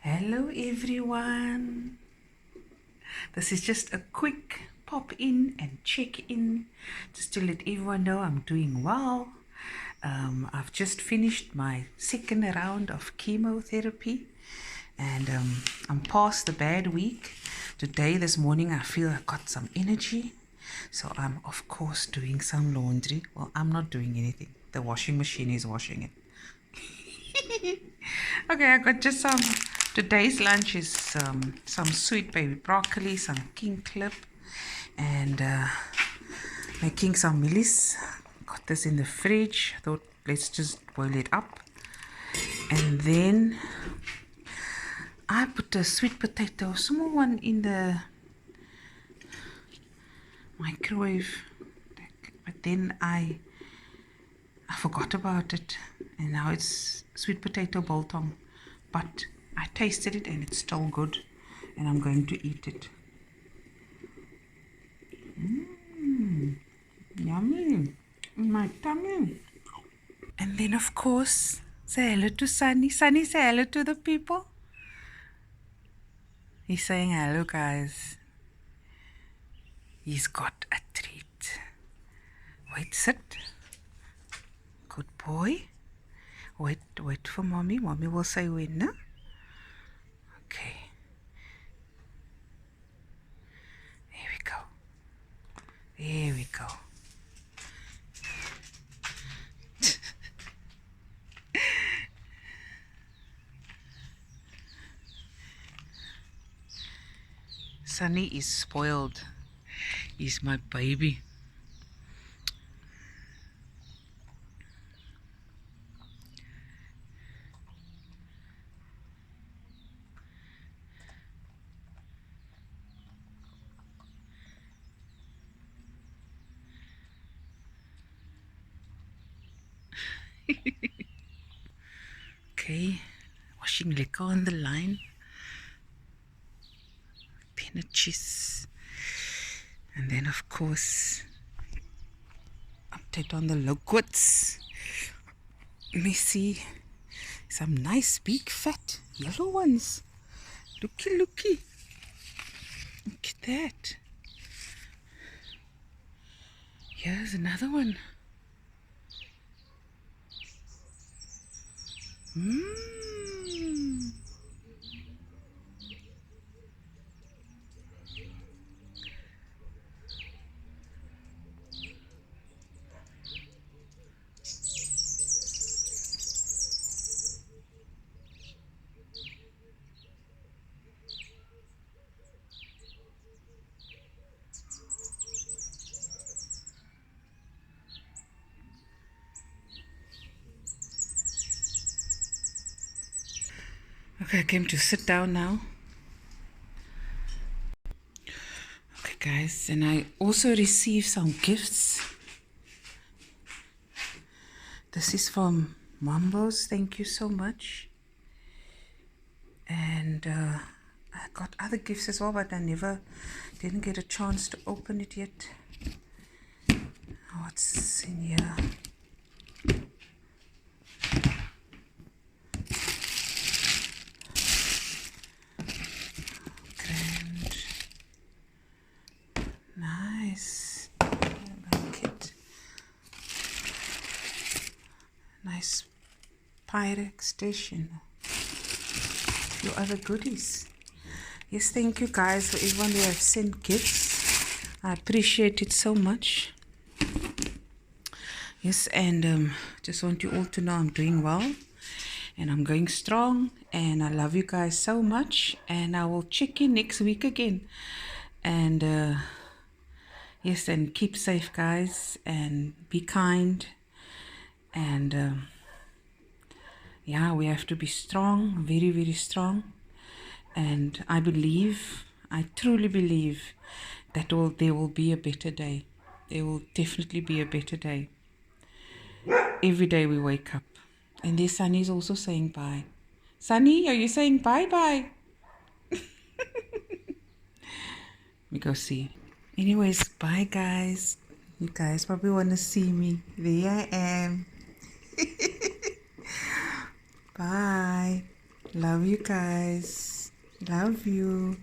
Hello everyone. This is just a quick pop in and check in just to let everyone know I'm doing well. I've just finished my second round of chemotherapy and I'm past the bad week. Today, this morning, I feel I got some energy. So I'm of course doing some laundry. Well, I'm not doing anything. The washing machine is washing it. Okay, I got just some. Today's lunch is some sweet baby broccoli, some king clip, and making some mealies. Got this in the fridge. Thought let's just boil it up, and then I put a sweet potato, small one, in the microwave, but then I forgot about it, and now it's sweet potato biltong, but I tasted it and it's still good, and I'm going to eat it. Yummy in my tummy. And then of course, say hello to Sunny. Sunny, say hello to the people. He's saying hello, guys. He's got a treat. Wait, sit. Good boy. Wait for mommy. Mommy will say when, no? Okay. There we go. There we go. Sunny is spoiled. He's my baby. Okay, washing liquor on the line. Peanut cheese. And then of course, update on the liquids. Let me see. Some nice big fat yellow ones. Looky. Look at that. Here's another one. Mmm. Okay, I came to sit down now. Okay, guys, and I also received some gifts. This is from Mambo's. Thank you so much. And I got other gifts as well, but I didn't get a chance to open it yet. What's in here? Grand. Nice. Blanket. Nice Pyrex station. Few other goodies. Yes, thank you guys for everyone who have sent gifts. I appreciate it so much. Yes, and just want you all to know I'm doing well and I'm going strong, and I love you guys so much, and I will check in next week again. And yes, and keep safe, guys, and be kind, and yeah, we have to be strong, very, very strong. And I truly believe that there will be a better day. There will definitely be a better day. Every day we wake up. And there's Sunny's also saying bye. Sunny, are you saying bye-bye? We go see. Anyways, bye, guys. You guys probably want to see me. There I am. Bye. Love you guys. Love you.